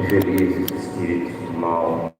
infelizes, espíritos do mal.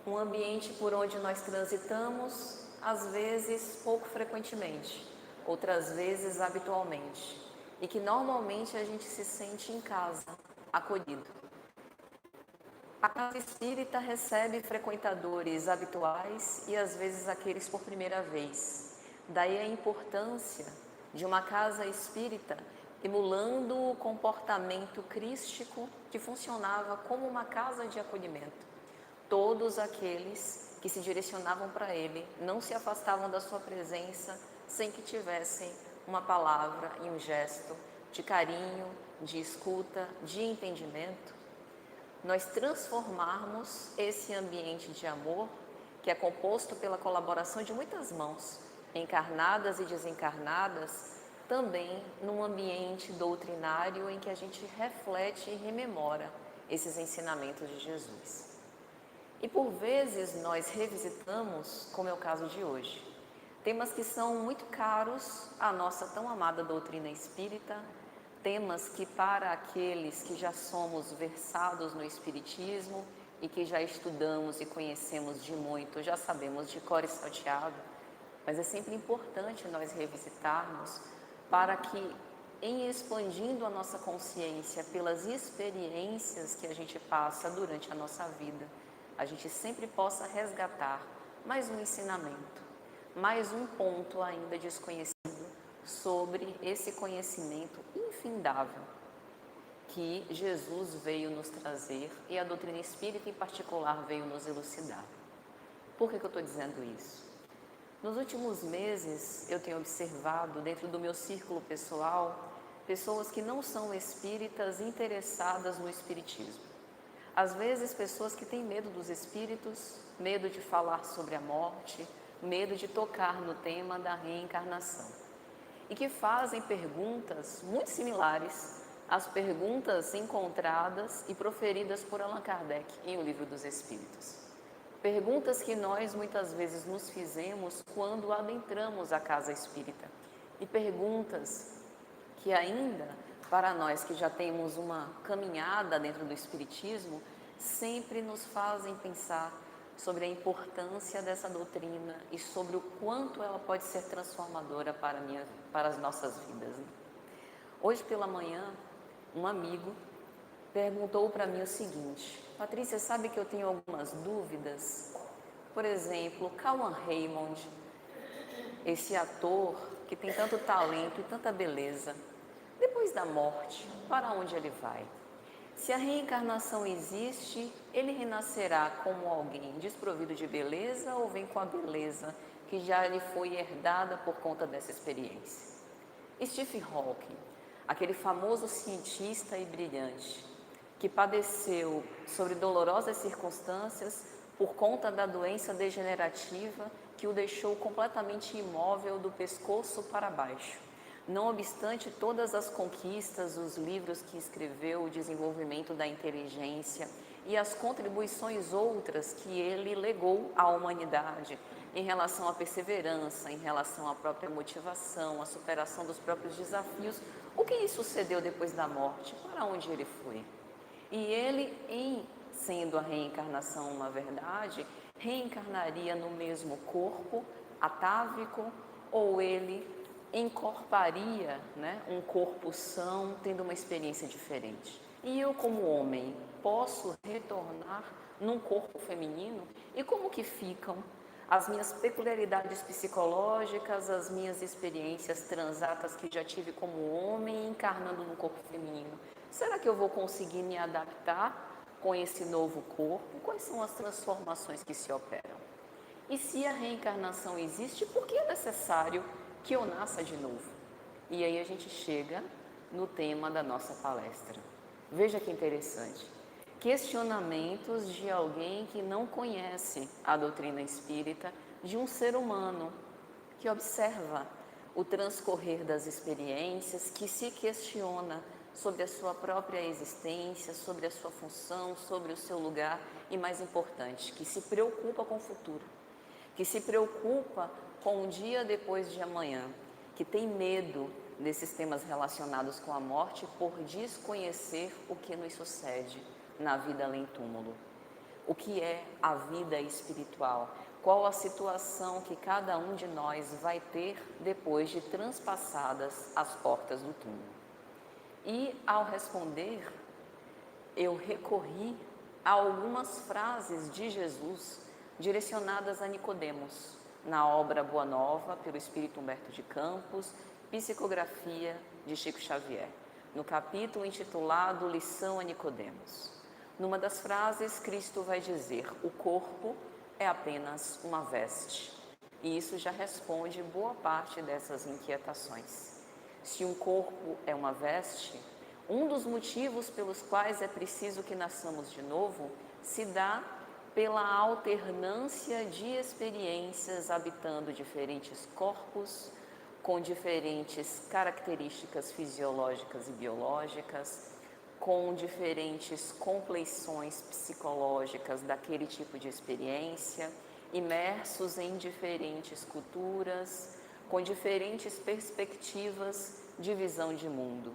Um ambiente por onde nós transitamos, às vezes pouco frequentemente, outras vezes habitualmente, e que normalmente a gente se sente em casa, acolhido. A casa espírita recebe frequentadores habituais e às vezes aqueles por primeira vez. Daí a importância de uma casa espírita emulando o comportamento crístico que funcionava como uma casa de acolhimento. Todos aqueles que se direcionavam para ele não se afastavam da sua presença sem que tivessem uma palavra e um gesto de carinho, de escuta, de entendimento. Nós transformarmos esse ambiente de amor, que é composto pela colaboração de muitas mãos, encarnadas e desencarnadas, também num ambiente doutrinário em que a gente reflete e rememora esses ensinamentos de Jesus. E por vezes nós revisitamos, como é o caso de hoje, temas que são muito caros à nossa tão amada doutrina espírita, temas que para aqueles que já somos versados no espiritismo e que já estudamos e conhecemos de muito, já sabemos de cor e salteado, mas é sempre importante nós revisitarmos para que, em expandindo a nossa consciência pelas experiências que a gente passa durante a nossa vida, a gente sempre possa resgatar mais um ensinamento, mais um ponto ainda desconhecido sobre esse conhecimento infindável que Jesus veio nos trazer e a doutrina espírita em particular veio nos elucidar. Por que eu estou dizendo isso? Nos últimos meses eu tenho observado dentro do meu círculo pessoal pessoas que não são espíritas interessadas no espiritismo. Às vezes, pessoas que têm medo dos espíritos, medo de falar sobre a morte, medo de tocar no tema da reencarnação. E que fazem perguntas muito similares às perguntas encontradas e proferidas por Allan Kardec em O Livro dos Espíritos. Perguntas que nós muitas vezes nos fizemos quando adentramos a casa espírita e perguntas que ainda, para nós que já temos uma caminhada dentro do Espiritismo, sempre nos fazem pensar sobre a importância dessa doutrina e sobre o quanto ela pode ser transformadora para as nossas vidas. Hoje pela manhã, um amigo perguntou para mim o seguinte: Patrícia, sabe que eu tenho algumas dúvidas? Por exemplo, Cauã Raymond, esse ator que tem tanto talento e tanta beleza, depois da morte, para onde ele vai? Se a reencarnação existe, ele renascerá como alguém desprovido de beleza ou vem com a beleza que já lhe foi herdada por conta dessa experiência? Stephen Hawking, aquele famoso cientista e brilhante, que padeceu sobre dolorosas circunstâncias por conta da doença degenerativa que o deixou completamente imóvel do pescoço para baixo. Não obstante todas as conquistas, os livros que escreveu, o desenvolvimento da inteligência e as contribuições outras que ele legou à humanidade em relação à perseverança, em relação à própria motivação, à superação dos próprios desafios, o que lhe sucedeu depois da morte? Para onde ele foi? E ele, sendo a reencarnação uma verdade, reencarnaria no mesmo corpo atávico, ou ele encorparia, um corpo são, tendo uma experiência diferente? E eu, como homem, posso retornar num corpo feminino? E como que ficam as minhas peculiaridades psicológicas, as minhas experiências transatas que já tive como homem encarnando no corpo feminino? Será que eu vou conseguir me adaptar com esse novo corpo? Quais são as transformações que se operam? E se a reencarnação existe, por que é necessário que eu nasça de novo? E aí a gente chega no tema da nossa palestra. Veja que interessante. Questionamentos de alguém que não conhece a doutrina espírita, de um ser humano que observa o transcorrer das experiências, que se questiona sobre a sua própria existência, sobre a sua função, sobre o seu lugar e, mais importante, que se preocupa com o futuro, que se preocupa com o dia depois de amanhã, que tem medo desses temas relacionados com a morte por desconhecer o que nos sucede na vida além túmulo. O que é a vida espiritual? Qual a situação que cada um de nós vai ter depois de transpassadas as portas do túmulo? E ao responder, eu recorri a algumas frases de Jesus direcionadas a Nicodemos, na obra Boa Nova, pelo Espírito Humberto de Campos, Psicografia de Chico Xavier, no capítulo intitulado Lição a Nicodemos. Numa das frases, Cristo vai dizer: o corpo é apenas uma veste. E isso já responde boa parte dessas inquietações. Se um corpo é uma veste, um dos motivos pelos quais é preciso que nasçamos de novo se dá pela alternância de experiências habitando diferentes corpos, com diferentes características fisiológicas e biológicas, com diferentes compleições psicológicas daquele tipo de experiência, imersos em diferentes culturas, com diferentes perspectivas de visão de mundo,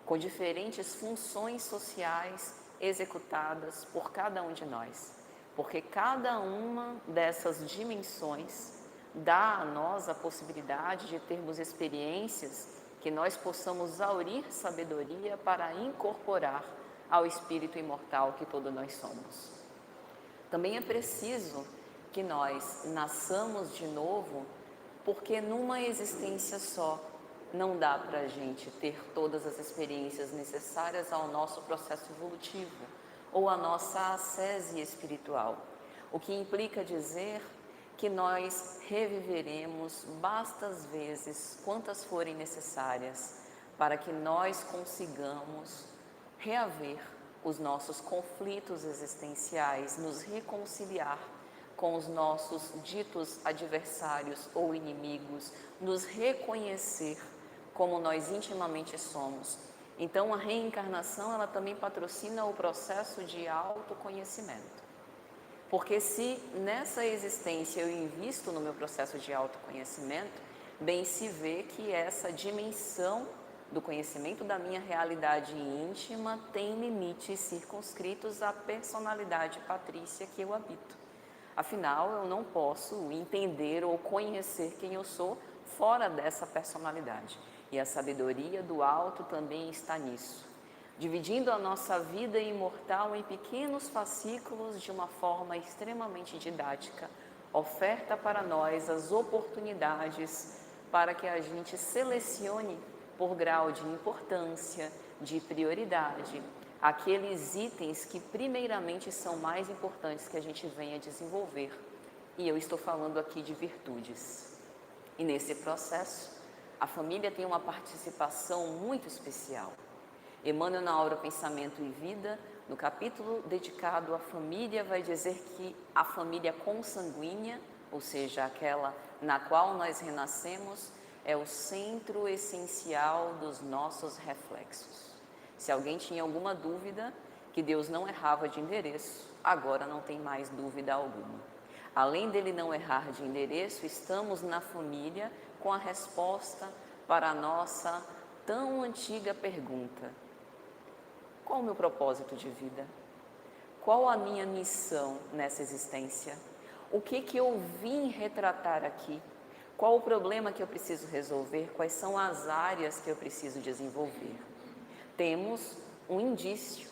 com diferentes funções sociais executadas por cada um de nós, porque cada uma dessas dimensões dá a nós a possibilidade de termos experiências que nós possamos aurir sabedoria para incorporar ao espírito imortal que todos nós somos. Também é preciso que nós nasçamos de novo, porque numa existência só não dá para a gente ter todas as experiências necessárias ao nosso processo evolutivo ou à nossa ascese espiritual, o que implica dizer que nós reviveremos bastas vezes, quantas forem necessárias, para que nós consigamos reaver os nossos conflitos existenciais, nos reconciliar com os nossos ditos adversários ou inimigos, nos reconhecer como nós intimamente somos. Então, a reencarnação, ela também patrocina o processo de autoconhecimento. Porque se nessa existência eu invisto no meu processo de autoconhecimento, bem se vê que essa dimensão do conhecimento da minha realidade íntima tem limites circunscritos à personalidade patrícia que eu habito. Afinal, eu não posso entender ou conhecer quem eu sou fora dessa personalidade. E a sabedoria do alto também está nisso, dividindo a nossa vida imortal em pequenos fascículos de uma forma extremamente didática, oferta para nós as oportunidades para que a gente selecione por grau de importância, de prioridade, aqueles itens que primeiramente são mais importantes que a gente venha desenvolver. E eu estou falando aqui de virtudes. E nesse processo, a família tem uma participação muito especial. Emmanuel, na obra Pensamento e Vida, no capítulo dedicado à família, vai dizer que a família consanguínea, ou seja, aquela na qual nós renascemos, é o centro essencial dos nossos reflexos. Se alguém tinha alguma dúvida que Deus não errava de endereço, agora não tem mais dúvida alguma. Além dele não errar de endereço, estamos na família com a resposta para a nossa tão antiga pergunta: qual o meu propósito de vida? Qual a minha missão nessa existência? O que eu vim retratar aqui? Qual o problema que eu preciso resolver? Quais são as áreas que eu preciso desenvolver? Temos um indício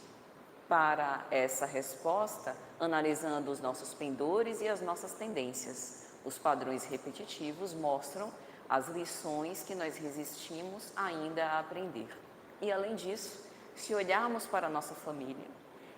para essa resposta analisando os nossos pendores e as nossas tendências. Os padrões repetitivos mostram as lições que nós resistimos ainda a aprender. E além disso, se olharmos para a nossa família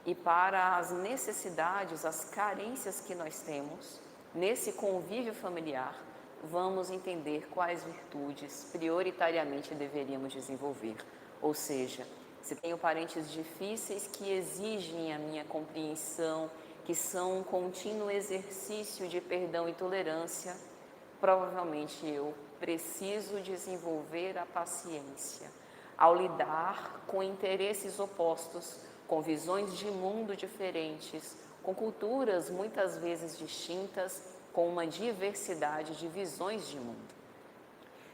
e para as necessidades, as carências que nós temos nesse convívio familiar, vamos entender quais virtudes prioritariamente deveríamos desenvolver. Ou seja, se tenho parentes difíceis que exigem a minha compreensão, que são um contínuo exercício de perdão e tolerância, provavelmente eu preciso desenvolver a paciência ao lidar com interesses opostos, com visões de mundo diferentes, com culturas muitas vezes distintas, com uma diversidade de visões de mundo.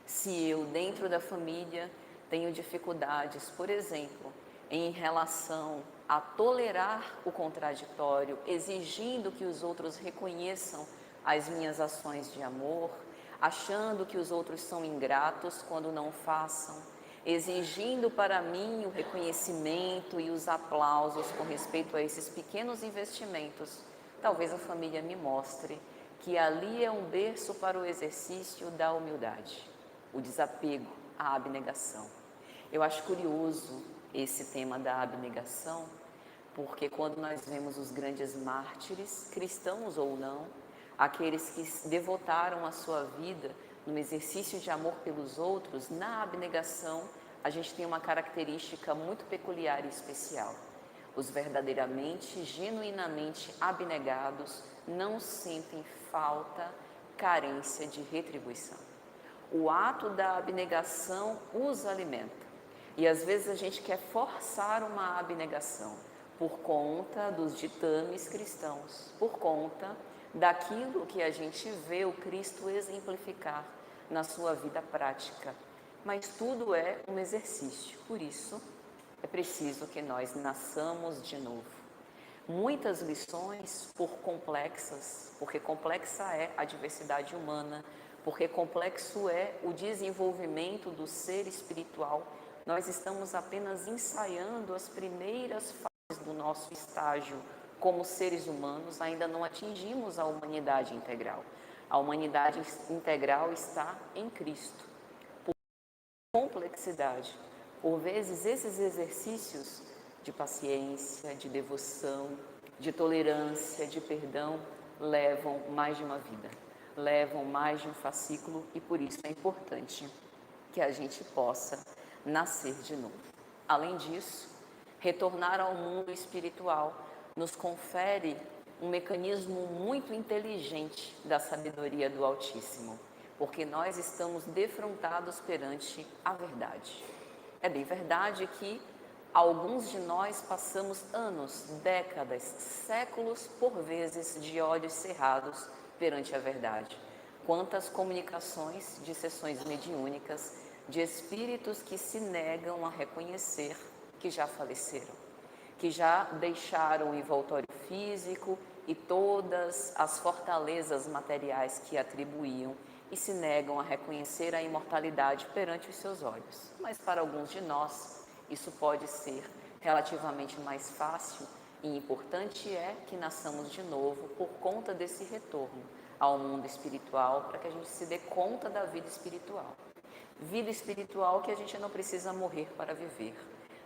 Se eu, dentro da família, tenho dificuldades, por exemplo, em relação a tolerar o contraditório, exigindo que os outros reconheçam as minhas ações de amor, achando que os outros são ingratos quando não façam, exigindo para mim o reconhecimento e os aplausos com respeito a esses pequenos investimentos, talvez a família me mostre que ali é um berço para o exercício da humildade, o desapego, a abnegação. Eu acho curioso esse tema da abnegação, porque quando nós vemos os grandes mártires, cristãos ou não, aqueles que devotaram a sua vida no exercício de amor pelos outros, na abnegação, a gente tem uma característica muito peculiar e especial. Os verdadeiramente, genuinamente abnegados não sentem falta, carência de retribuição. O ato da abnegação os alimenta. E às vezes a gente quer forçar uma abnegação por conta dos ditames cristãos, por conta daquilo que a gente vê o Cristo exemplificar na sua vida prática. Mas tudo é um exercício, por isso é preciso que nós nasçamos de novo. Muitas lições, por complexas, porque complexa é a diversidade humana, porque complexo é o desenvolvimento do ser espiritual, nós estamos apenas ensaiando as primeiras fases do nosso estágio como seres humanos, ainda não atingimos a humanidade integral. A humanidade integral está em Cristo. Por complexidade, por vezes esses exercícios de paciência, de devoção, de tolerância, de perdão, levam mais de uma vida, levam mais de um fascículo e por isso é importante que a gente possa nascer de novo. Além disso, retornar ao mundo espiritual nos confere um mecanismo muito inteligente da sabedoria do Altíssimo, porque nós estamos defrontados perante a verdade. É bem verdade que alguns de nós passamos anos, décadas, séculos, por vezes, de olhos cerrados perante a verdade. quantas comunicações de sessões mediúnicas de espíritos que se negam a reconhecer que já faleceram, que já deixaram o envoltório físico e todas as fortalezas materiais que atribuíam e se negam a reconhecer a imortalidade perante os seus olhos. Mas para alguns de nós, isso pode ser relativamente mais fácil, e importante é que nasçamos de novo por conta desse retorno ao mundo espiritual, para que a gente se dê conta da vida espiritual. Vida espiritual que a gente não precisa morrer para viver.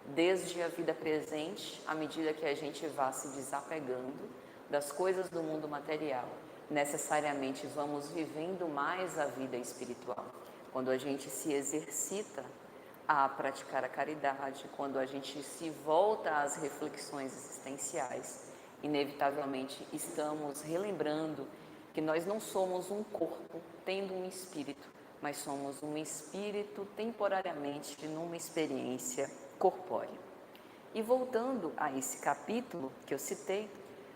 Desde a vida presente, à medida que a gente vá se desapegando das coisas do mundo material, necessariamente vamos vivendo mais a vida espiritual. Quando a gente se exercita a praticar a caridade, quando a gente se volta às reflexões existenciais, inevitavelmente estamos relembrando que nós não somos um corpo tendo um espírito, mas somos um espírito temporariamente numa experiência corpórea. E voltando a esse capítulo que eu citei,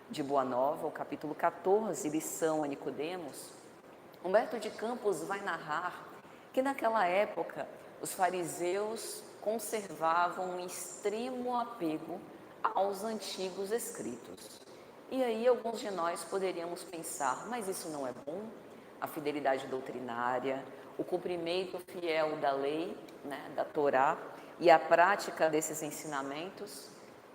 de Boa Nova, o capítulo 14, lição a Nicodemos, Humberto de Campos vai narrar que naquela época os fariseus conservavam um extremo apego aos antigos escritos. E aí alguns de nós poderíamos pensar, mas isso não é bom? A fidelidade doutrinária, o cumprimento fiel da lei, da Torá, e a prática desses ensinamentos,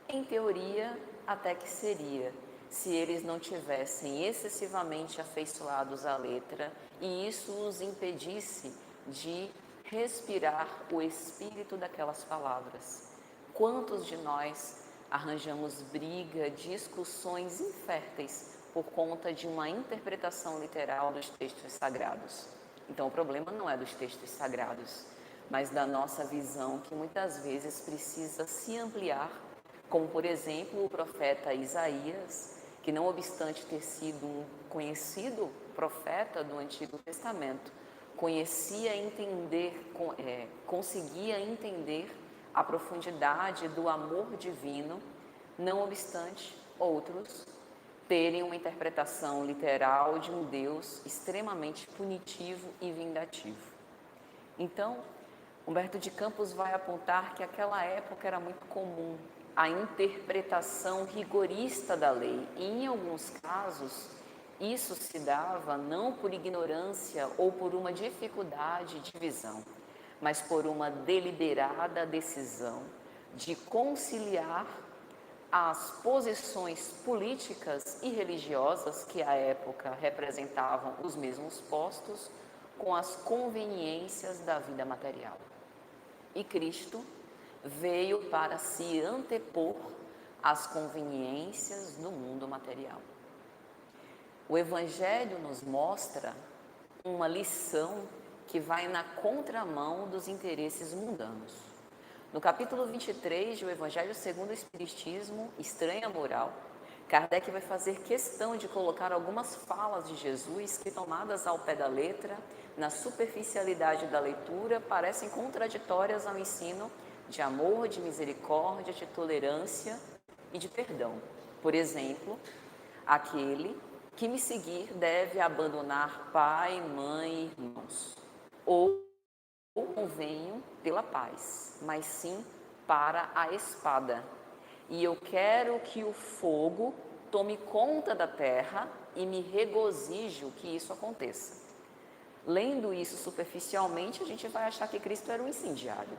em teoria, até que seria, se eles não tivessem excessivamente afeiçoados à letra e isso os impedisse de respirar o espírito daquelas palavras. Quantos de nós arranjamos briga, discussões inférteis por conta de uma interpretação literal dos textos sagrados? Então, o problema não é dos textos sagrados, mas da nossa visão, que muitas vezes precisa se ampliar, como, por exemplo, o profeta Isaías, que não obstante ter sido um conhecido profeta do Antigo Testamento, conseguia entender a profundidade do amor divino, não obstante outros terem uma interpretação literal de um Deus extremamente punitivo e vingativo. Então, Humberto de Campos vai apontar que aquela época era muito comum a interpretação rigorista da lei, e em alguns casos isso se dava não por ignorância ou por uma dificuldade de visão, mas por uma deliberada decisão de conciliar as posições políticas e religiosas que à época representavam os mesmos postos com as conveniências da vida material. E Cristo veio para se antepor às conveniências do mundo material. O Evangelho nos mostra uma lição que vai na contramão dos interesses mundanos. No capítulo 23 do Evangelho segundo o Espiritismo, Estranha Moral, Kardec vai fazer questão de colocar algumas falas de Jesus que, tomadas ao pé da letra, na superficialidade da leitura, parecem contraditórias ao ensino de amor, de misericórdia, de tolerância e de perdão. Por exemplo, aquele que me seguir deve abandonar pai, mãe e irmãos. Ou não venho pela paz, mas sim para a espada. E eu quero que o fogo tome conta da terra e me regozijo que isso aconteça. Lendo isso superficialmente, a gente vai achar que Cristo era um incendiário.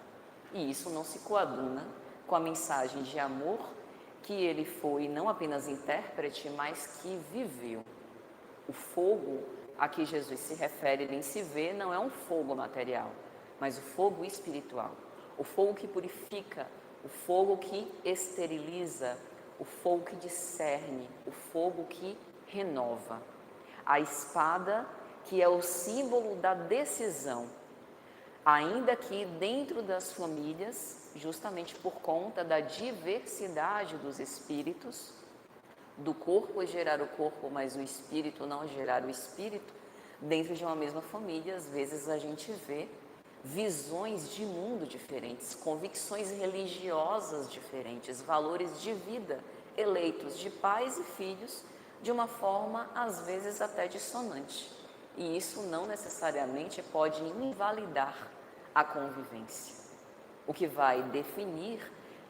E isso não se coaduna com a mensagem de amor que ele foi não apenas intérprete, mas que viveu. O fogo a que Jesus se refere, nem se vê, não é um fogo material, mas o fogo espiritual. O fogo que purifica, o fogo que esteriliza, o fogo que discerne, o fogo que renova. A espada, que é o símbolo da decisão, ainda que dentro das famílias, justamente por conta da diversidade dos espíritos, do corpo gerar o corpo, mas o espírito não gerar o espírito, dentro de uma mesma família, às vezes a gente vê visões de mundo diferentes, convicções religiosas diferentes, valores de vida eleitos de pais e filhos de uma forma, às vezes, até dissonante. e isso não necessariamente pode invalidar a convivência. O que vai definir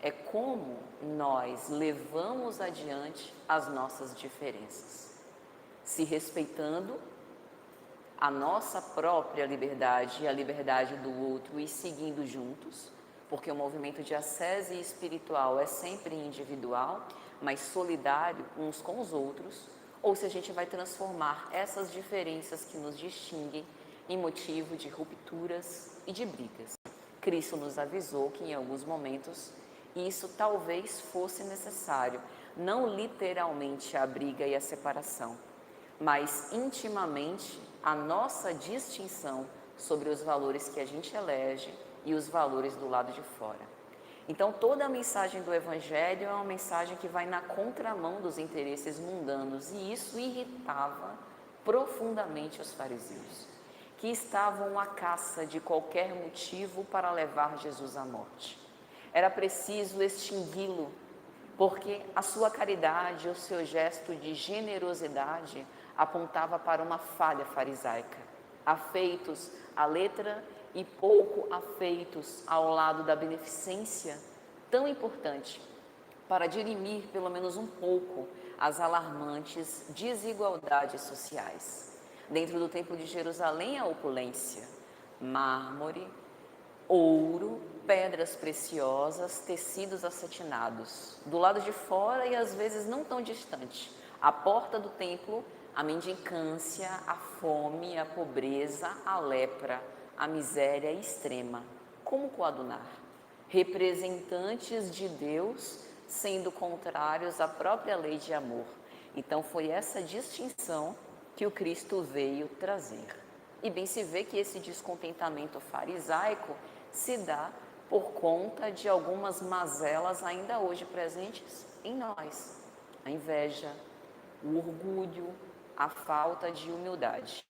é como nós levamos adiante as nossas diferenças, se respeitando a nossa própria liberdade e a liberdade do outro e seguindo juntos, porque o movimento de ascese espiritual é sempre individual, mas solidário uns com os outros, ou se a gente vai transformar essas diferenças que nos distinguem em motivo de rupturas e de brigas. Cristo nos avisou que em alguns momentos isso talvez fosse necessário, não literalmente a briga e a separação, mas intimamente a nossa distinção sobre os valores que a gente elege e os valores do lado de fora. Então, toda a mensagem do Evangelho é uma mensagem que vai na contramão dos interesses mundanos, e isso irritava profundamente os fariseus, que estavam à caça de qualquer motivo para levar Jesus à morte. Era preciso extingui-lo, porque a sua caridade, o seu gesto de generosidade apontava para uma falha farisaica, afeitos à letra e pouco afeitos ao lado da beneficência, tão importante para dirimir pelo menos um pouco as alarmantes desigualdades sociais. Dentro do Templo de Jerusalém, a opulência, mármore, ouro, pedras preciosas, tecidos acetinados. Do lado de fora e às vezes não tão distante, à porta do templo, a mendicância, a fome, a pobreza, a lepra, a miséria extrema. Como coadunar? Representantes de Deus sendo contrários à própria lei de amor. Então foi essa distinção que o Cristo veio trazer. E bem se vê que esse descontentamento farisaico se dá por conta de algumas mazelas ainda hoje presentes em nós. A inveja, o orgulho, a falta de humildade,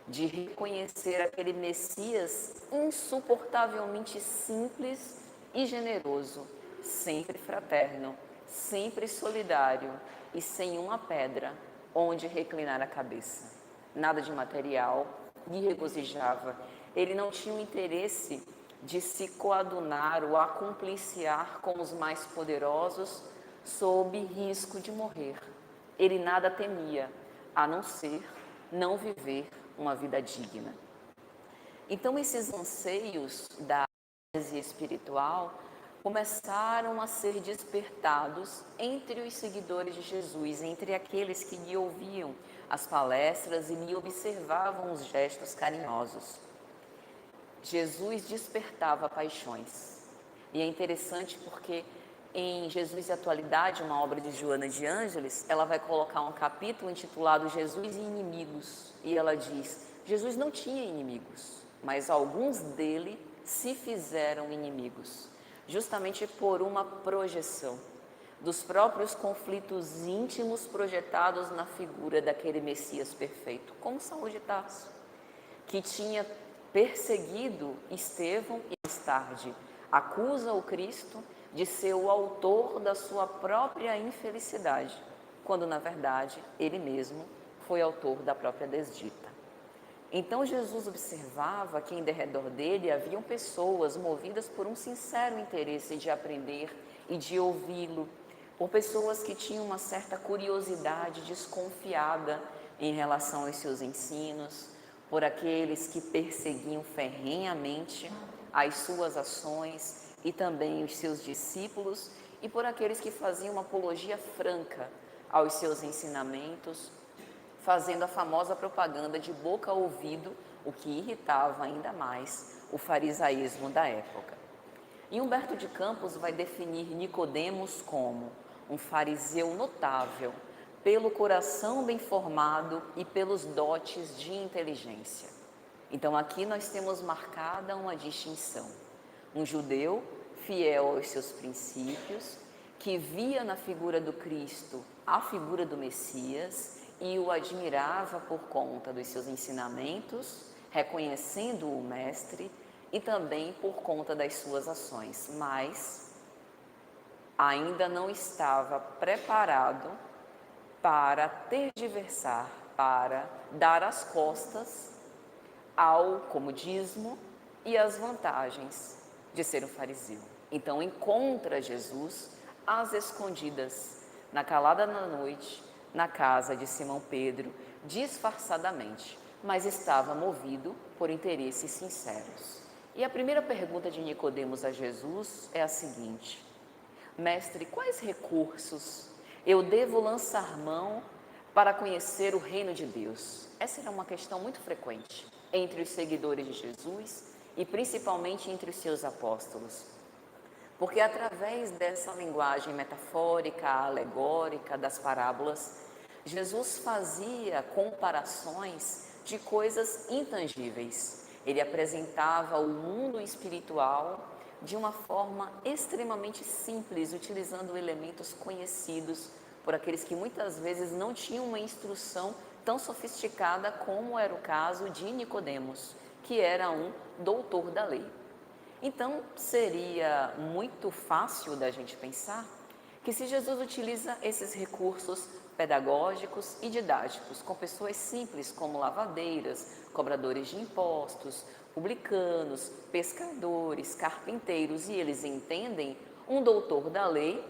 de reconhecer aquele Messias insuportavelmente simples e generoso, sempre fraterno, sempre solidário e sem uma pedra onde reclinar a cabeça. Nada de material lhe regozijava. Ele não tinha o interesse de se coadunar ou acumpliciar com os mais poderosos sob risco de morrer. Ele nada temia, a não ser não viver uma vida digna. Então, esses anseios da ascese espiritual começaram a ser despertados entre os seguidores de Jesus, entre aqueles que lhe ouviam as palestras e lhe observavam os gestos carinhosos. Jesus despertava paixões. E é interessante porque em Jesus e Atualidade, uma obra de Joana de Ângeles, ela vai colocar um capítulo intitulado Jesus e Inimigos. E ela diz, Jesus não tinha inimigos, mas alguns dele se fizeram inimigos, justamente por uma projeção dos próprios conflitos íntimos projetados na figura daquele Messias perfeito, como Saulo de Tarso, que tinha perseguido Estevão e mais tarde acusa o Cristo de ser o autor da sua própria infelicidade, quando na verdade ele mesmo foi autor da própria desdita. Então Jesus observava que em derredor dele haviam pessoas movidas por um sincero interesse de aprender e de ouvi-lo, por pessoas que tinham uma certa curiosidade desconfiada em relação aos seus ensinos, por aqueles que perseguiam ferrenhamente as suas ações e também os seus discípulos, e por aqueles que faziam uma apologia franca aos seus ensinamentos, fazendo a famosa propaganda de boca a ouvido, o que irritava ainda mais o farisaísmo da época. E Humberto de Campos vai definir Nicodemos como um fariseu notável, pelo coração bem formado e pelos dotes de inteligência. Então aqui nós temos marcada uma distinção. Um judeu fiel aos seus princípios, que via na figura do Cristo a figura do Messias e o admirava por conta dos seus ensinamentos, reconhecendo o Mestre e também por conta das suas ações, mas ainda não estava preparado para tergiversar para dar as costas ao comodismo e às vantagens de ser um fariseu. Então encontra Jesus às escondidas, na calada da noite, na casa de Simão Pedro, disfarçadamente, mas estava movido por interesses sinceros. E a primeira pergunta de Nicodemos a Jesus é a seguinte: Mestre, quais recursos eu devo lançar mão para conhecer o reino de Deus? Essa era uma questão muito frequente entre os seguidores de Jesus e principalmente entre os seus apóstolos. Porque através dessa linguagem metafórica, alegórica, das parábolas, Jesus fazia comparações de coisas intangíveis. Ele apresentava o mundo espiritual de uma forma extremamente simples, utilizando elementos conhecidos por aqueles que muitas vezes não tinham uma instrução tão sofisticada como era o caso de Nicodemos, que era um doutor da lei. Então, seria muito fácil da gente pensar que se Jesus utiliza esses recursos pedagógicos e didáticos com pessoas simples como lavadeiras, cobradores de impostos, publicanos, pescadores, carpinteiros, e eles entendem, um doutor da lei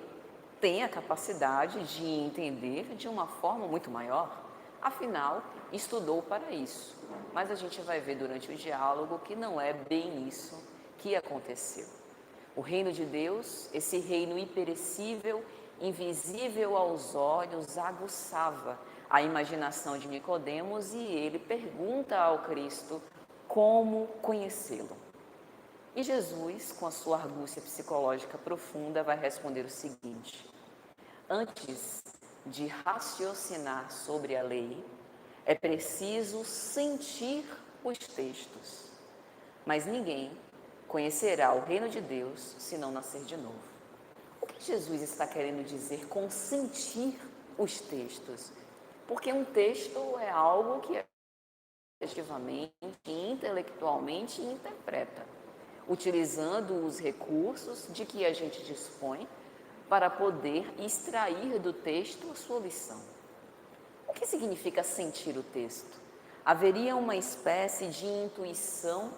tem a capacidade de entender de uma forma muito maior. Afinal, estudou para isso. Mas a gente vai ver durante o diálogo que não é bem isso que aconteceu. O reino de Deus, esse reino imperecível, invisível aos olhos, aguçava a imaginação de Nicodemos e ele pergunta ao Cristo como conhecê-lo. E Jesus, com a sua argúcia psicológica profunda, vai responder o seguinte: antes de raciocinar sobre a lei, é preciso sentir os textos. Mas ninguém conhecerá o reino de Deus se não nascer de novo. O que Jesus está querendo dizer com sentir os textos? Porque um texto é algo que objetivamente, intelectualmente interpreta, utilizando os recursos de que a gente dispõe para poder extrair do texto a sua lição. O que significa sentir o texto? Haveria uma espécie de intuição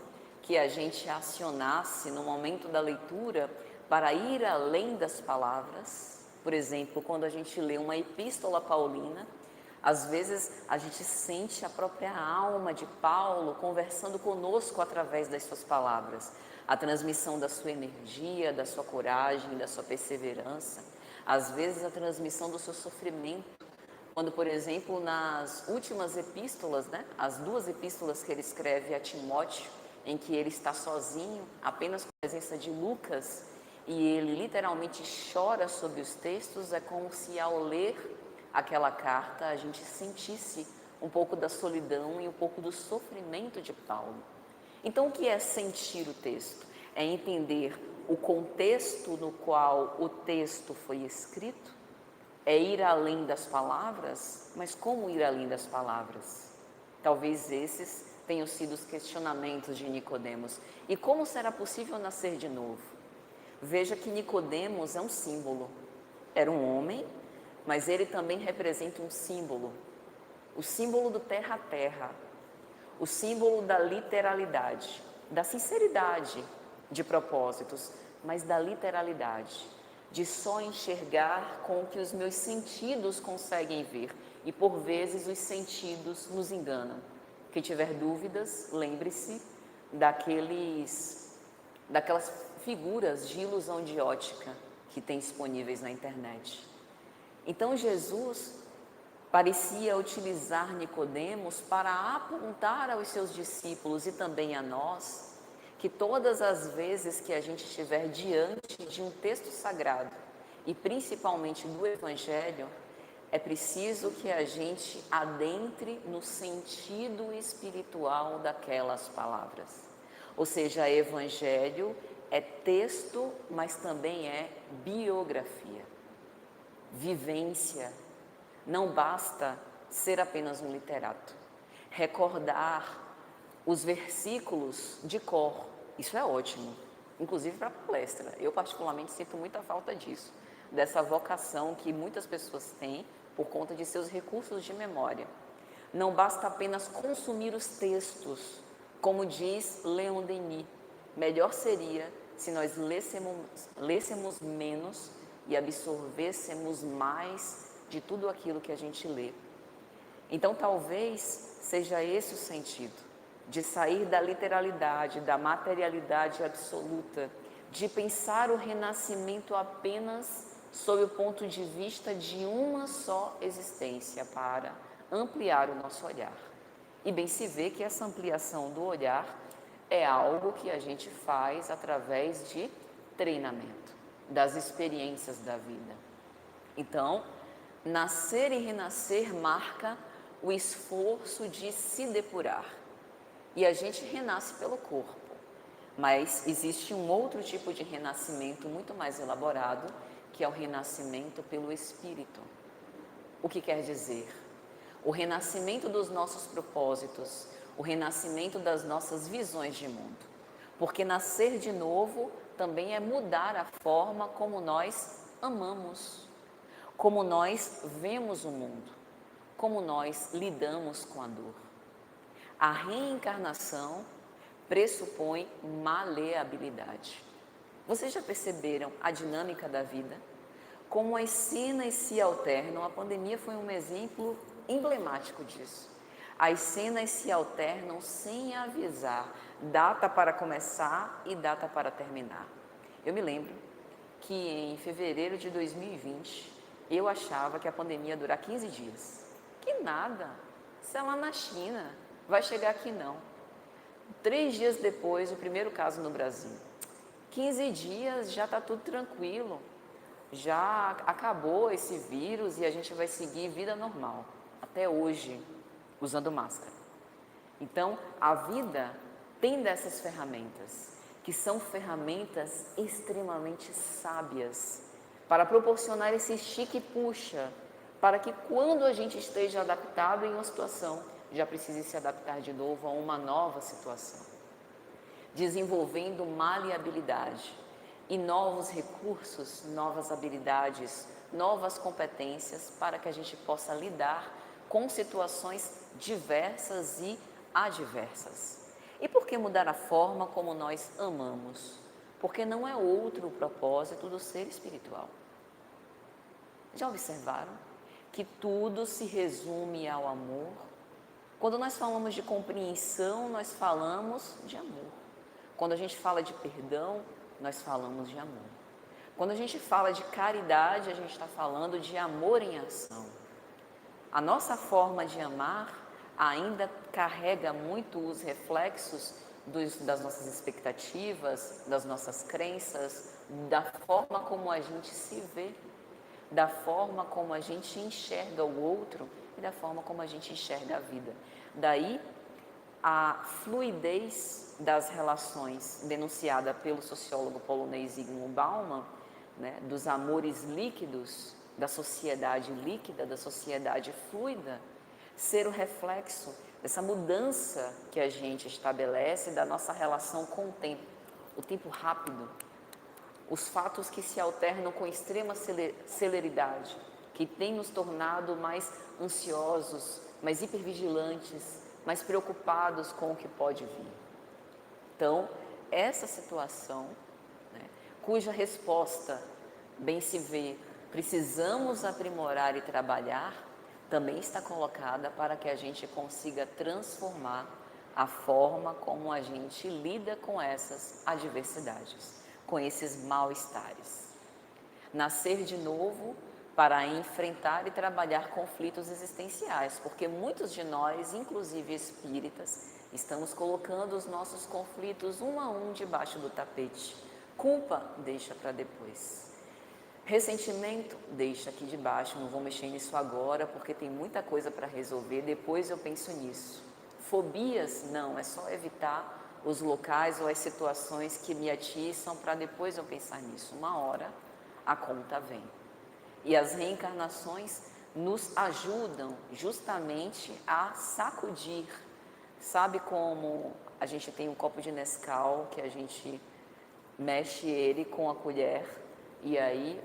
que a gente acionasse no momento da leitura para ir além das palavras. Por exemplo, quando a gente lê uma epístola paulina, às vezes a gente sente a própria alma de Paulo conversando conosco através das suas palavras, a transmissão da sua energia, da sua coragem, da sua perseverança, às vezes a transmissão do seu sofrimento. Quando, por exemplo, nas últimas epístolas, as 2 epístolas que ele escreve a Timóteo, em que ele está sozinho, apenas com a presença de Lucas, e ele literalmente chora sobre os textos, é como se ao ler aquela carta a gente sentisse um pouco da solidão e um pouco do sofrimento de Paulo. Então, o que é sentir o texto? É entender o contexto no qual o texto foi escrito, é ir além das palavras, mas como ir além das palavras? Talvez esses tenham sido os questionamentos de Nicodemos. E como será possível nascer de novo? Veja que Nicodemos é um símbolo. Era um homem, mas ele também representa um símbolo. O símbolo do terra a terra. O símbolo da literalidade, da sinceridade de propósitos, mas da literalidade, de só enxergar com o que os meus sentidos conseguem ver. E por vezes os sentidos nos enganam. Quem tiver dúvidas, lembre-se daquelas figuras de ilusão de ótica que tem disponíveis na internet. Então Jesus parecia utilizar Nicodemos para apontar aos seus discípulos e também a nós que todas as vezes que a gente estiver diante de um texto sagrado e principalmente do Evangelho, é preciso que a gente adentre no sentido espiritual daquelas palavras. Ou seja, Evangelho é texto, mas também é biografia, vivência. Não basta ser apenas um literato. Recordar os versículos de cor, isso é ótimo, inclusive para a palestra. Eu particularmente sinto muita falta disso, dessa vocação que muitas pessoas têm por conta de seus recursos de memória. Não basta apenas consumir os textos, como diz Leon Denis. Melhor seria se nós lêssemos menos e absorvêssemos mais de tudo aquilo que a gente lê. Então, talvez seja esse o sentido, de sair da literalidade, da materialidade absoluta, de pensar o renascimento apenas sob o ponto de vista de uma só existência, para ampliar o nosso olhar. E bem se vê que essa ampliação do olhar é algo que a gente faz através de treinamento, das experiências da vida. Então, nascer e renascer marca o esforço de se depurar. E a gente renasce pelo corpo, mas existe um outro tipo de renascimento muito mais elaborado, que é o renascimento pelo espírito. O que quer dizer? O renascimento dos nossos propósitos, o renascimento das nossas visões de mundo. Porque nascer de novo também é mudar a forma como nós amamos, como nós vemos o mundo, como nós lidamos com a dor. A reencarnação pressupõe maleabilidade. Vocês já perceberam a dinâmica da vida? Como as cenas se alternam, a pandemia foi um exemplo emblemático disso. As cenas se alternam sem avisar, data para começar e data para terminar. Eu me lembro que em fevereiro de 2020, eu achava que a pandemia ia durar 15 dias. Que nada, isso é lá na China, vai chegar aqui não. 3 dias depois, o primeiro caso no Brasil. 15 dias já está tudo tranquilo, já acabou esse vírus e a gente vai seguir vida normal, até hoje, usando máscara. Então, a vida tem dessas ferramentas, que são ferramentas extremamente sábias, para proporcionar esse estica e puxa, para que quando a gente esteja adaptado em uma situação, já precise se adaptar de novo a uma nova situação. Desenvolvendo maleabilidade e novos recursos, novas habilidades, novas competências para que a gente possa lidar com situações diversas e adversas. E por que mudar a forma como nós amamos? Porque não é outro o propósito do ser espiritual. Já observaram que tudo se resume ao amor? Quando nós falamos de compreensão, nós falamos de amor. Quando a gente fala de perdão, nós falamos de amor. Quando a gente fala de caridade, a gente está falando de amor em ação. A nossa forma de amar ainda carrega muito os reflexos das nossas expectativas, das nossas crenças, da forma como a gente se vê, da forma como a gente enxerga o outro e da forma como a gente enxerga a vida. Daí a fluidez das relações denunciada pelo sociólogo polonês Zygmunt Bauman, né, dos amores líquidos, da sociedade líquida, da sociedade fluida, ser o reflexo dessa mudança que a gente estabelece da nossa relação com o tempo rápido, os fatos que se alternam com extrema celeridade, que tem nos tornado mais ansiosos, mais hipervigilantes, mais preocupados com o que pode vir. Então, essa situação, né, cuja resposta, bem se vê, precisamos aprimorar e trabalhar, também está colocada para que a gente consiga transformar a forma como a gente lida com essas adversidades, com esses mal-estares. Nascer de novo para enfrentar e trabalhar conflitos existenciais, porque muitos de nós, inclusive espíritas, estamos colocando os nossos conflitos um a um debaixo do tapete. Culpa, deixa para depois. Ressentimento, deixa aqui debaixo, não vou mexer nisso agora, porque tem muita coisa para resolver, depois eu penso nisso. Fobias, não, é só evitar os locais ou as situações que me atiçam para depois eu pensar nisso. Uma hora a conta vem. E as reencarnações nos ajudam justamente a sacudir. Sabe como a gente tem um copo de Nescau que a gente mexe ele com a colher e aí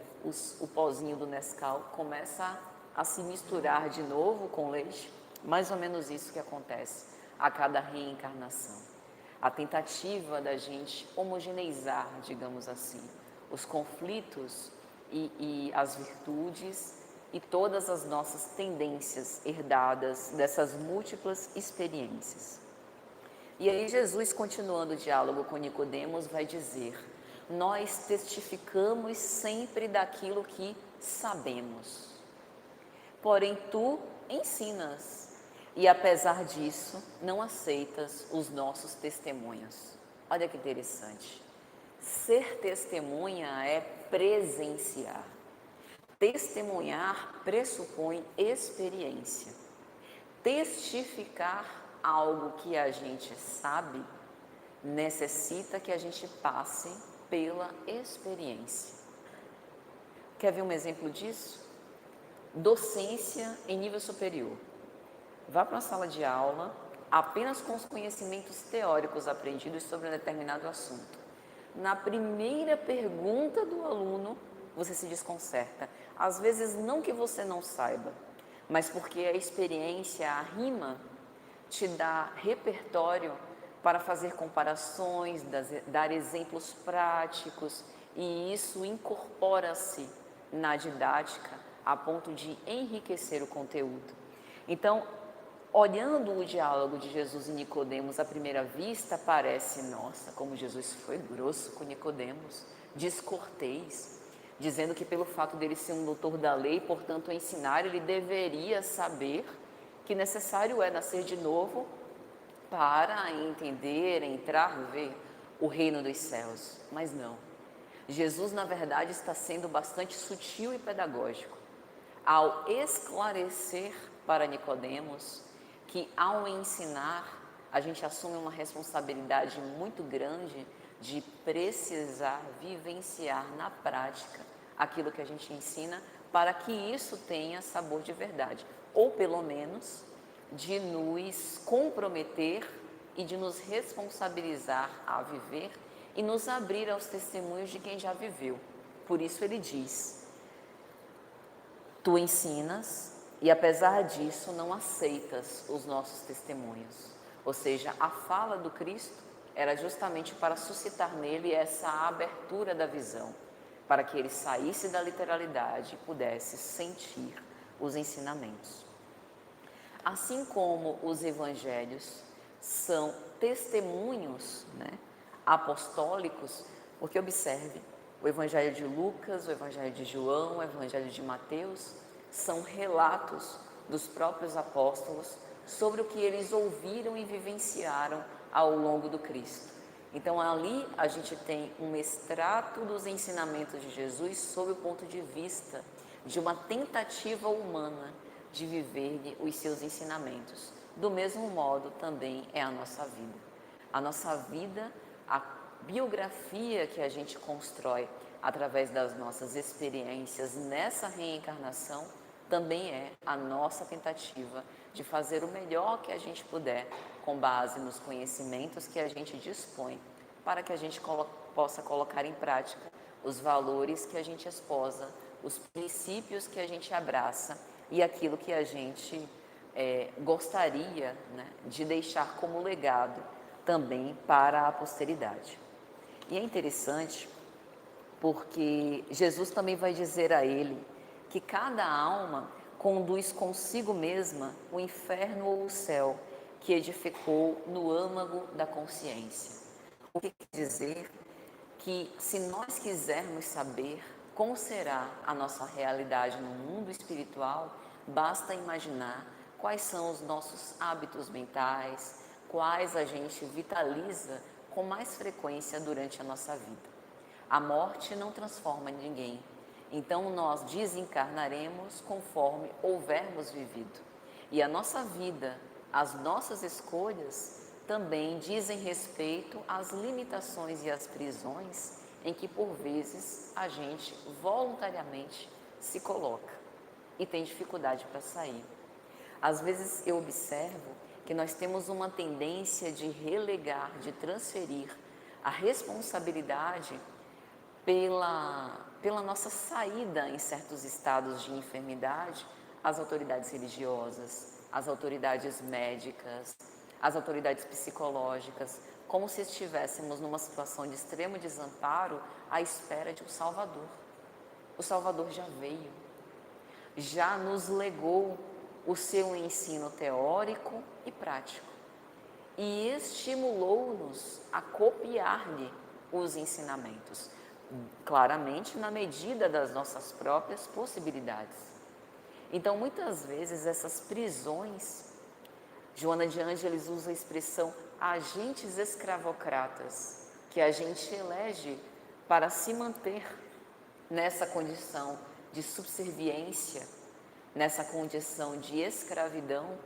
o pozinho do Nescau começa a se misturar de novo com leite? Mais ou menos isso que acontece a cada reencarnação. A tentativa da gente homogeneizar, digamos assim, os conflitos e as virtudes e todas as nossas tendências herdadas dessas múltiplas experiências. E aí Jesus, continuando o diálogo com Nicodemos, vai dizer: nós testificamos sempre daquilo que sabemos, porém tu ensinas, e apesar disso não aceitas os nossos testemunhos. Olha que interessante. Ser testemunha é presenciar. Testemunhar pressupõe experiência. Testificar algo que a gente sabe necessita que a gente passe pela experiência. Quer ver um exemplo disso? Docência em nível superior. Vá para uma sala de aula apenas com os conhecimentos teóricos aprendidos sobre um determinado assunto. Na primeira pergunta do aluno, você se desconcerta. Às vezes não que você não saiba, mas porque a experiência, a rima, te dá repertório para fazer comparações, dar exemplos práticos, e isso incorpora-se na didática a ponto de enriquecer o conteúdo. Então, olhando o diálogo de Jesus e Nicodemos à primeira vista, parece, nossa, como Jesus foi grosso com Nicodemos, descortês, dizendo que pelo fato dele ser um doutor da lei, portanto, ensinar, ele deveria saber que necessário é nascer de novo para entender, entrar, ver o reino dos céus. Mas não. Jesus, na verdade, está sendo bastante sutil e pedagógico ao esclarecer para Nicodemos que, ao ensinar, a gente assume uma responsabilidade muito grande de precisar vivenciar na prática aquilo que a gente ensina, para que isso tenha sabor de verdade, ou pelo menos de nos comprometer e de nos responsabilizar a viver e nos abrir aos testemunhos de quem já viveu. Por isso ele diz: tu ensinas e apesar disso não aceitas os nossos testemunhos. Ou seja, a fala do Cristo era justamente para suscitar nele essa abertura da visão, para que ele saísse da literalidade e pudesse sentir os ensinamentos. Assim como os evangelhos são testemunhos, apostólicos, porque observe, o evangelho de Lucas, o evangelho de João, o evangelho de Mateus são relatos dos próprios apóstolos sobre o que eles ouviram e vivenciaram ao longo do Cristo. Então ali a gente tem um extrato dos ensinamentos de Jesus sob o ponto de vista de uma tentativa humana de viver os seus ensinamentos. Do mesmo modo também é a nossa vida. A nossa vida, a biografia que a gente constrói através das nossas experiências nessa reencarnação, também é a nossa tentativa de fazer o melhor que a gente puder com base nos conhecimentos que a gente dispõe, para que a gente possa colocar em prática os valores que a gente esposa, os princípios que a gente abraça e aquilo que a gente gostaria de deixar como legado também para a posteridade. E é interessante porque Jesus também vai dizer a ele que cada alma conduz consigo mesma o inferno ou o céu que edificou no âmago da consciência. O que quer dizer que se nós quisermos saber como será a nossa realidade no mundo espiritual, basta imaginar quais são os nossos hábitos mentais, quais a gente vitaliza com mais frequência durante a nossa vida. A morte não transforma ninguém, então nós desencarnaremos conforme houvermos vivido. E a nossa vida, as nossas escolhas também dizem respeito às limitações e às prisões em que por vezes a gente voluntariamente se coloca e tem dificuldade para sair. Às vezes eu observo que nós temos uma tendência de relegar, de transferir a responsabilidade pela nossa saída em certos estados de enfermidade às autoridades religiosas, as autoridades médicas, as autoridades psicológicas, como se estivéssemos numa situação de extremo desamparo à espera de um Salvador. O Salvador já veio, já nos legou o seu ensino teórico e prático e estimulou-nos a copiar-lhe os ensinamentos, claramente na medida das nossas próprias possibilidades. Então, muitas vezes, essas prisões, Joana de Ângeles usa a expressão agentes escravocratas, que a gente elege para se manter nessa condição de subserviência, nessa condição de escravidão,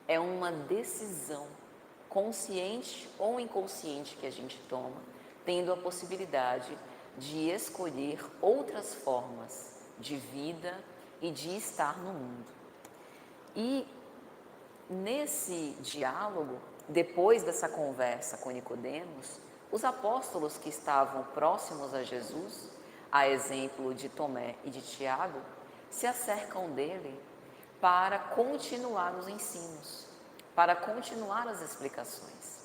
é uma decisão consciente ou inconsciente que a gente toma, tendo a possibilidade de escolher outras formas de vida e de estar no mundo. E nesse diálogo, depois dessa conversa com Nicodemos, os apóstolos que estavam próximos a Jesus, a exemplo de Tomé e de Tiago, se acercam dele para continuar os ensinos, para continuar as explicações.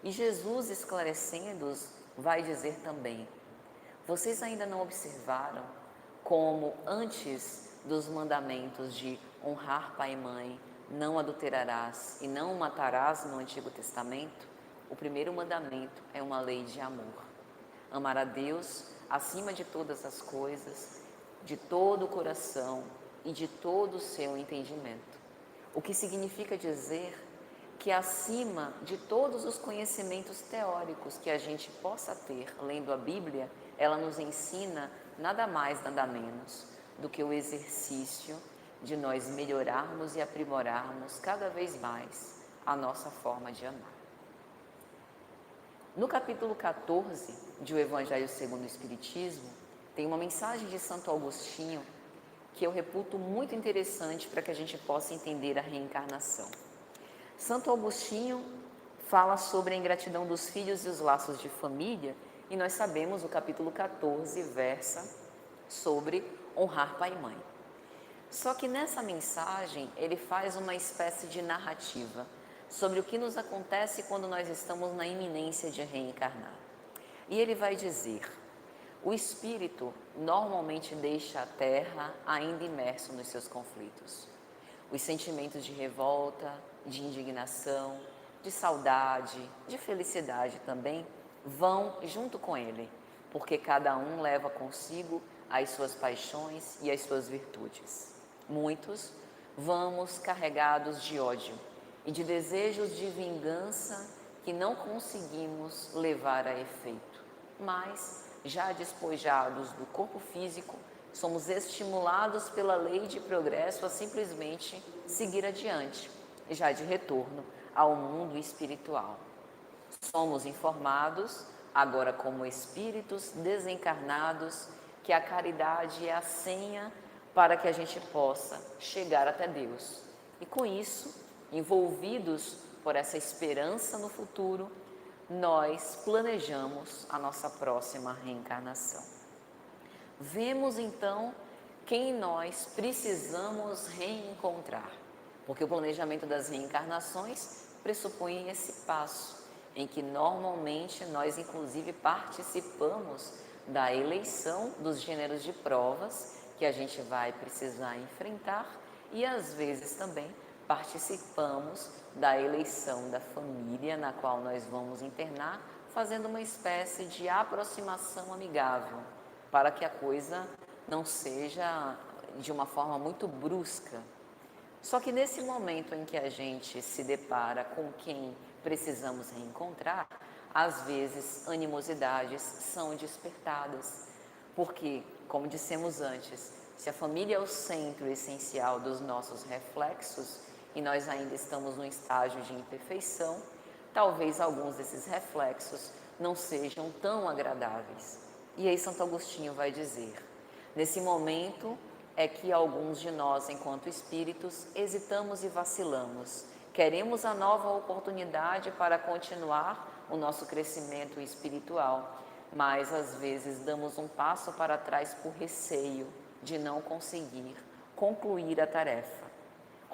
E Jesus, esclarecendo-os, vai dizer também: vocês ainda não observaram como antes dos mandamentos de honrar pai e mãe, não adulterarás e não matarás no Antigo Testamento, o primeiro mandamento é uma lei de amor. Amar a Deus acima de todas as coisas, de todo o coração e de todo o seu entendimento. O que significa dizer que acima de todos os conhecimentos teóricos que a gente possa ter lendo a Bíblia, ela nos ensina nada mais, nada menos do que o exercício de nós melhorarmos e aprimorarmos cada vez mais a nossa forma de amar. No capítulo 14 de O Evangelho segundo o Espiritismo, tem uma mensagem de Santo Agostinho que eu reputo muito interessante para que a gente possa entender a reencarnação. Santo Agostinho fala sobre a ingratidão dos filhos e os laços de família, e nós sabemos, o capítulo 14 versa sobre honrar pai e mãe. Só que nessa mensagem ele faz uma espécie de narrativa sobre o que nos acontece quando nós estamos na iminência de reencarnar. E ele vai dizer: o espírito normalmente deixa a terra ainda imerso nos seus conflitos. Os sentimentos de revolta, de indignação, de saudade, de felicidade também vão junto com ele, porque cada um leva consigo as suas paixões e as suas virtudes. Muitos vamos carregados de ódio e de desejos de vingança que não conseguimos levar a efeito, mas já despojados do corpo físico, somos estimulados pela lei de progresso a simplesmente seguir adiante, já de retorno ao mundo espiritual. Somos informados, agora como espíritos desencarnados, que a caridade é a senha para que a gente possa chegar até Deus. E com isso, envolvidos por essa esperança no futuro, nós planejamos a nossa próxima reencarnação. Vemos então quem nós precisamos reencontrar, porque o planejamento das reencarnações pressupõe esse passo, em que normalmente nós inclusive participamos da eleição dos gêneros de provas que a gente vai precisar enfrentar e às vezes também participamos da eleição da família na qual nós vamos internar, fazendo uma espécie de aproximação amigável, para que a coisa não seja de uma forma muito brusca. Só que nesse momento em que a gente se depara com quem precisamos reencontrar, às vezes animosidades são despertadas, porque, como dissemos antes, se a família é o centro essencial dos nossos reflexos e nós ainda estamos num estágio de imperfeição, talvez alguns desses reflexos não sejam tão agradáveis. E aí Santo Agostinho vai dizer: nesse momento é que alguns de nós, enquanto espíritos, hesitamos e vacilamos. Queremos a nova oportunidade para continuar o nosso crescimento espiritual, mas às vezes damos um passo para trás por receio de não conseguir concluir a tarefa.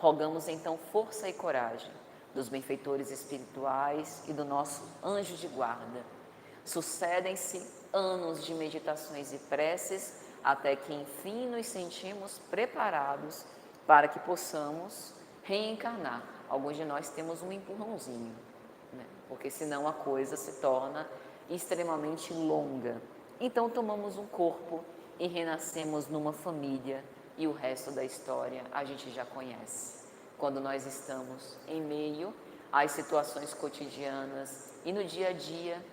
Rogamos então força e coragem dos benfeitores espirituais e do nosso anjo de guarda. Sucedem-se anos de meditações e preces até que enfim nos sentimos preparados para que possamos reencarnar. Alguns de nós temos um empurrãozinho, né? Porque senão a coisa se torna extremamente longa. Então tomamos um corpo e renascemos numa família e o resto da história a gente já conhece. Quando nós estamos em meio às situações cotidianas e no dia a dia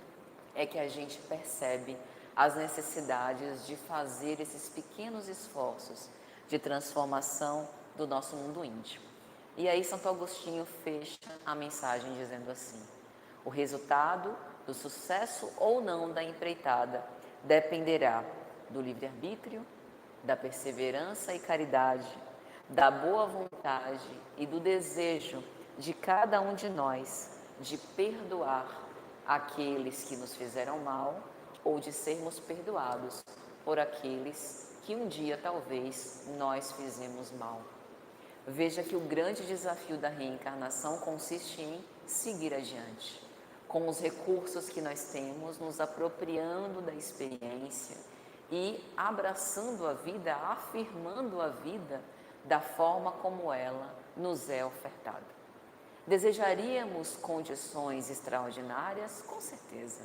é que a gente percebe as necessidades de fazer esses pequenos esforços de transformação do nosso mundo íntimo. E aí Santo Agostinho fecha a mensagem dizendo assim: o resultado do sucesso ou não da empreitada dependerá do livre-arbítrio, da perseverança e caridade, da boa vontade e do desejo de cada um de nós de perdoar aqueles que nos fizeram mal ou de sermos perdoados por aqueles que um dia talvez nós fizemos mal. Veja que o grande desafio da reencarnação consiste em seguir adiante, com os recursos que nós temos, nos apropriando da experiência e abraçando a vida, afirmando a vida da forma como ela nos é ofertada. Desejaríamos condições extraordinárias? Com certeza.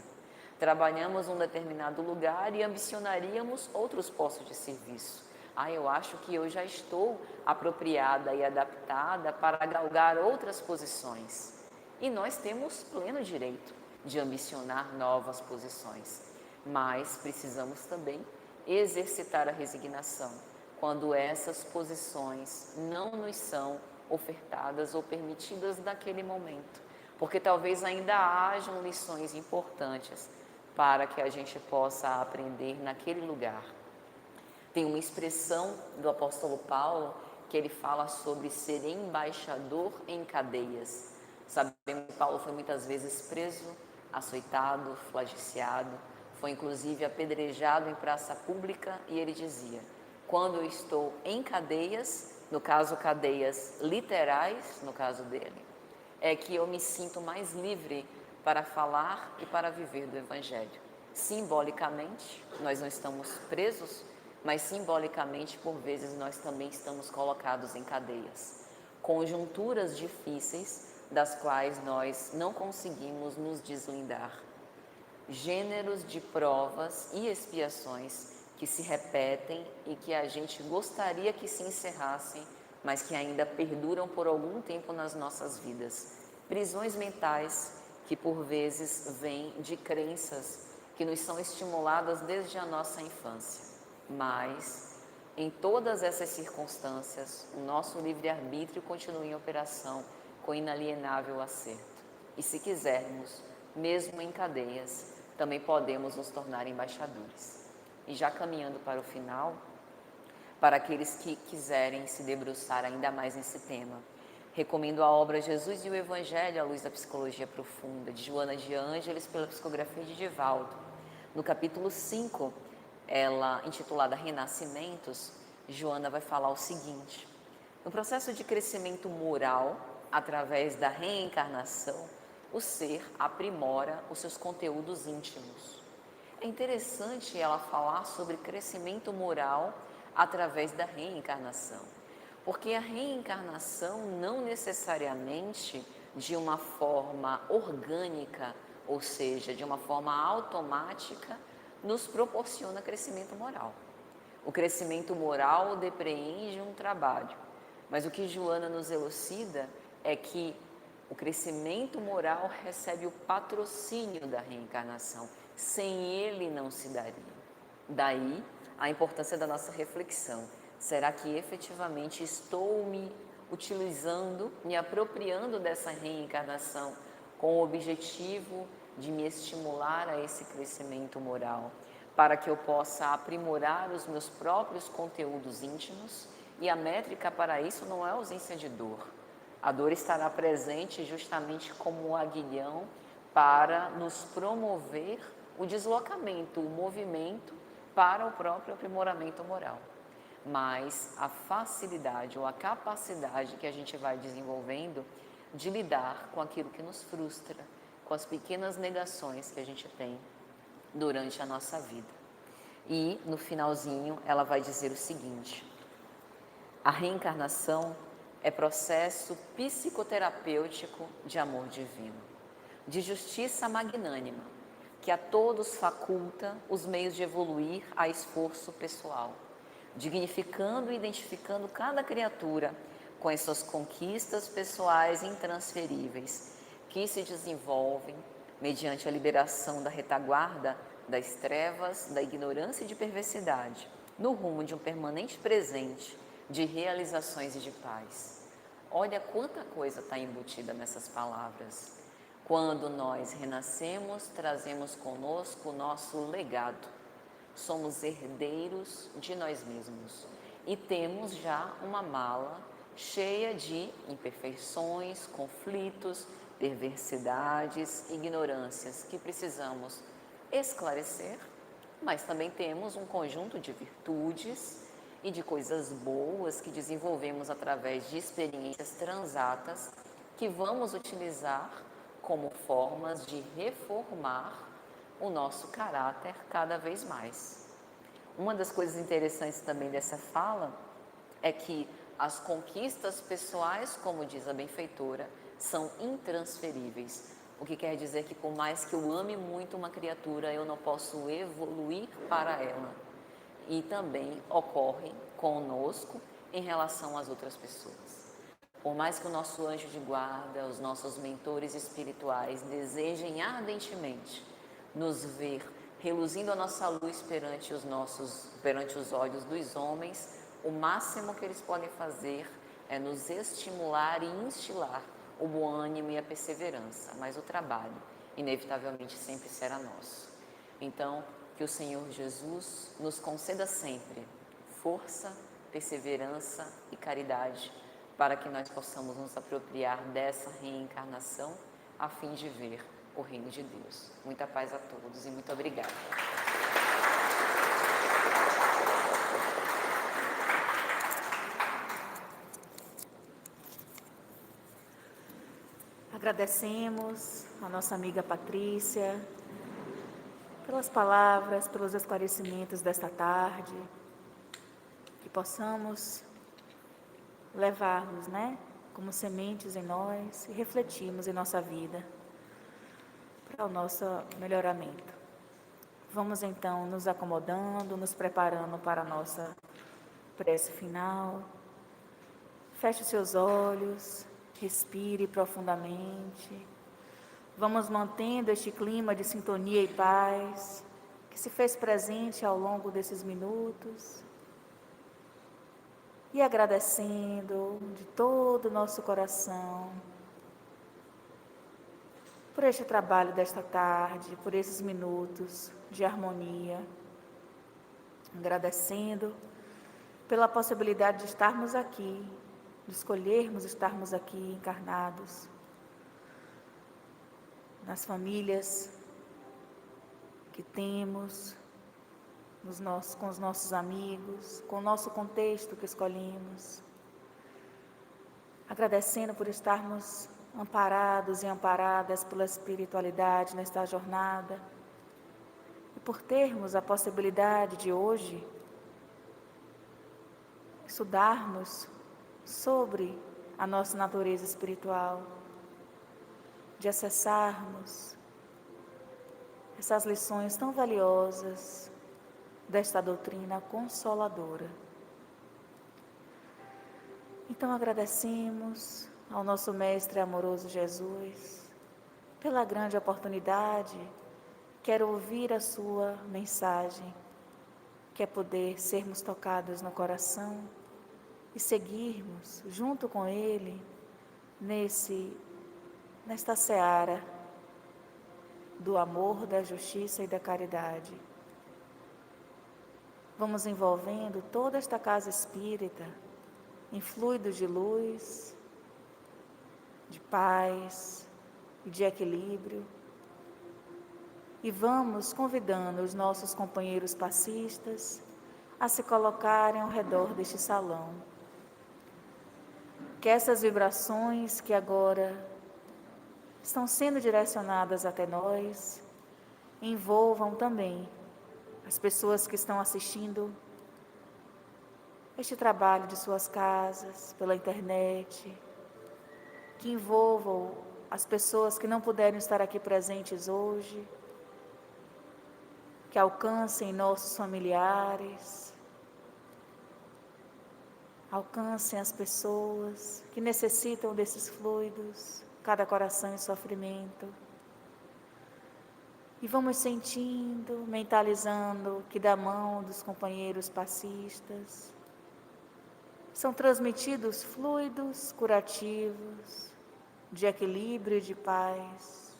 Trabalhamos num determinado lugar e ambicionaríamos outros postos de serviço. Eu acho que eu já estou apropriada e adaptada para galgar outras posições. E nós temos pleno direito de ambicionar novas posições, mas precisamos também exercitar a resignação quando essas posições não nos são ofertadas ou permitidas naquele momento, porque talvez ainda hajam lições importantes para que a gente possa aprender naquele lugar. Tem uma expressão do apóstolo Paulo que ele fala sobre ser embaixador em cadeias. Sabemos que Paulo foi muitas vezes preso, açoitado, flagiciado, foi inclusive apedrejado em praça pública e ele dizia: quando eu estou em cadeias, no caso cadeias literais, no caso dele, é que eu me sinto mais livre para falar e para viver do Evangelho. Simbolicamente, nós não estamos presos, mas simbolicamente, por vezes, nós também estamos colocados em cadeias. Conjunturas difíceis das quais nós não conseguimos nos deslindar. Gêneros de provas e expiações que se repetem e que a gente gostaria que se encerrassem, mas que ainda perduram por algum tempo nas nossas vidas. Prisões mentais que por vezes vêm de crenças que nos são estimuladas desde a nossa infância. Mas em todas essas circunstâncias, o nosso livre-arbítrio continua em operação com inalienável acerto. E se quisermos, mesmo em cadeias, também podemos nos tornar embaixadores. E já caminhando para o final, para aqueles que quiserem se debruçar ainda mais nesse tema, recomendo a obra Jesus e o Evangelho à luz da psicologia profunda, de Joana de Ângeles, pela psicografia de Divaldo. No capítulo 5, ela intitulada Renascimentos, Joana vai falar o seguinte: no processo de crescimento moral, através da reencarnação, o ser aprimora os seus conteúdos íntimos. É interessante ela falar sobre crescimento moral através da reencarnação, porque a reencarnação não necessariamente de uma forma orgânica, ou seja, de uma forma automática, nos proporciona crescimento moral. O crescimento moral depreende um trabalho, mas o que Joana nos elucida é que o crescimento moral recebe o patrocínio da reencarnação. Sem ele não se daria. Daí a importância da nossa reflexão. Será que efetivamente estou me utilizando, me apropriando dessa reencarnação com o objetivo de me estimular a esse crescimento moral, para que eu possa aprimorar os meus próprios conteúdos íntimos? E a métrica para isso não é a ausência de dor. A dor estará presente justamente como um aguilhão para nos promover o deslocamento, o movimento para o próprio aprimoramento moral. mas a facilidade ou a capacidade que a gente vai desenvolvendo de lidar com aquilo que nos frustra, com as pequenas negações que a gente tem durante a nossa vida. E no finalzinho ela vai dizer o seguinte: a reencarnação é processo psicoterapêutico de amor divino, de justiça magnânima, que a todos faculta os meios de evoluir a esforço pessoal, dignificando e identificando cada criatura com as suas conquistas pessoais intransferíveis, que se desenvolvem mediante a liberação da retaguarda das trevas, da ignorância e de perversidade, no rumo de um permanente presente de realizações e de paz. Olha quanta coisa está embutida nessas palavras. Quando nós renascemos, trazemos conosco o nosso legado. Somos herdeiros de nós mesmos e temos já uma mala cheia de imperfeições, conflitos, perversidades, ignorâncias que precisamos esclarecer, mas também temos um conjunto de virtudes e de coisas boas que desenvolvemos através de experiências transatas que vamos utilizar como formas de reformar o nosso caráter cada vez mais. Uma das coisas interessantes também dessa fala é que as conquistas pessoais, como diz a benfeitora, são intransferíveis. O que quer dizer que por mais que eu ame muito uma criatura, eu não posso evoluir para ela. E também ocorre conosco em relação às outras pessoas. Por mais que o nosso anjo de guarda, os nossos mentores espirituais desejem ardentemente nos ver reluzindo a nossa luz perante os olhos dos homens, o máximo que eles podem fazer é nos estimular e instilar o bom ânimo e a perseverança, mas o trabalho, inevitavelmente, sempre será nosso. Então, que o Senhor Jesus nos conceda sempre força, perseverança e caridade, para que nós possamos nos apropriar dessa reencarnação, a fim de ver o reino de Deus. Muita paz a todos e muito obrigada. Agradecemos a nossa amiga Patrícia pelas palavras, pelos esclarecimentos desta tarde, que possamos levarmos, como sementes em nós e refletirmos em nossa vida para o nosso melhoramento. Vamos então nos acomodando, nos preparando para a nossa prece final. Feche os seus olhos, respire profundamente. Vamos mantendo este clima de sintonia e paz que se fez presente ao longo desses minutos e agradecendo de todo o nosso coração por este trabalho desta tarde, por esses minutos de harmonia, agradecendo pela possibilidade de estarmos aqui, de escolhermos estarmos aqui encarnados, nas famílias que temos, com os nossos amigos, com o nosso contexto que escolhemos, agradecendo por estarmos amparados e amparadas pela espiritualidade nesta jornada e por termos a possibilidade de hoje estudarmos sobre a nossa natureza espiritual, de acessarmos essas lições tão valiosas desta doutrina consoladora. Então agradecemos ao nosso Mestre amoroso Jesus pela grande oportunidade que era ouvir a sua mensagem, que é poder sermos tocados no coração e seguirmos junto com Ele nesta seara do amor, da justiça e da caridade. Vamos envolvendo toda esta casa espírita em fluidos de luz, de paz e de equilíbrio. E vamos convidando os nossos companheiros passistas a se colocarem ao redor deste salão. Que essas vibrações que agora estão sendo direcionadas até nós envolvam também as pessoas que estão assistindo este trabalho de suas casas, pela internet, que envolvam as pessoas que não puderam estar aqui presentes hoje, que alcancem nossos familiares, alcancem as pessoas que necessitam desses fluidos, cada coração em sofrimento. E vamos sentindo, mentalizando que da mão dos companheiros passistas são transmitidos fluidos curativos, de equilíbrio e de paz.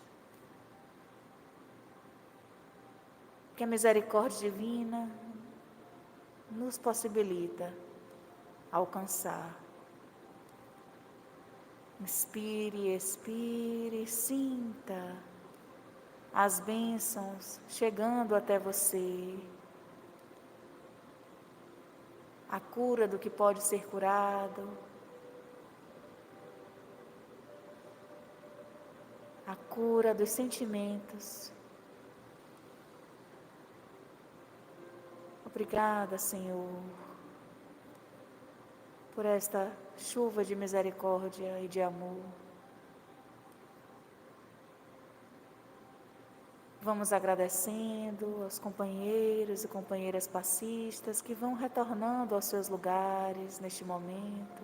Que a misericórdia divina nos possibilita alcançar. Inspire, expire, sinta as bênçãos chegando até você. A cura do que pode ser curado. A cura dos sentimentos. Obrigada, Senhor, por esta chuva de misericórdia e de amor. Vamos agradecendo aos companheiros e companheiras passistas que vão retornando aos seus lugares neste momento.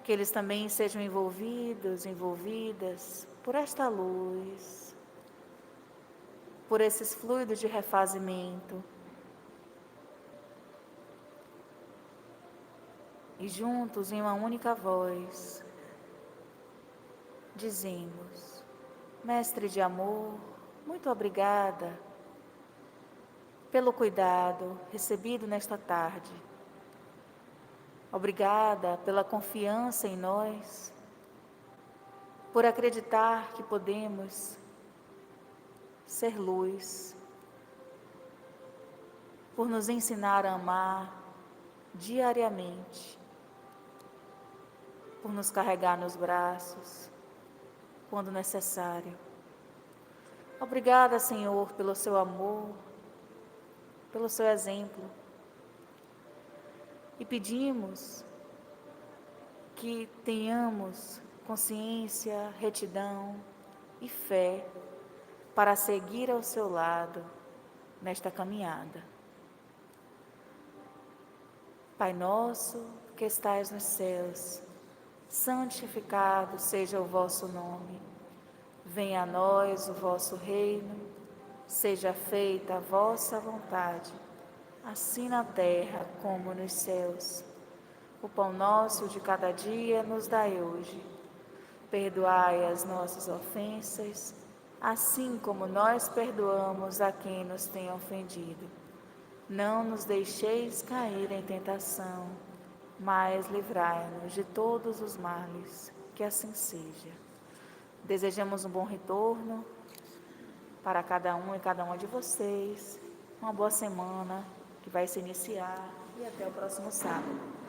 Que eles também sejam envolvidas por esta luz, por esses fluidos de refazimento. E juntos, em uma única voz, dizemos: Mestre de amor, muito obrigada pelo cuidado recebido nesta tarde. Obrigada pela confiança em nós, por acreditar que podemos ser luz, por nos ensinar a amar diariamente, por nos carregar nos braços quando necessário. Obrigada, Senhor, pelo seu amor, pelo seu exemplo. E pedimos que tenhamos consciência, retidão e fé para seguir ao seu lado nesta caminhada. Pai nosso que estais nos céus, santificado seja o vosso nome. Venha a nós o vosso reino, seja feita a vossa vontade, assim na terra como nos céus. O pão nosso de cada dia nos dai hoje. Perdoai as nossas ofensas, assim como nós perdoamos a quem nos tem ofendido. Não nos deixeis cair em tentação, mas livrai-nos de todos os males, que assim seja. Desejamos um bom retorno para cada um e cada uma de vocês, uma boa semana que vai se iniciar e até o próximo sábado.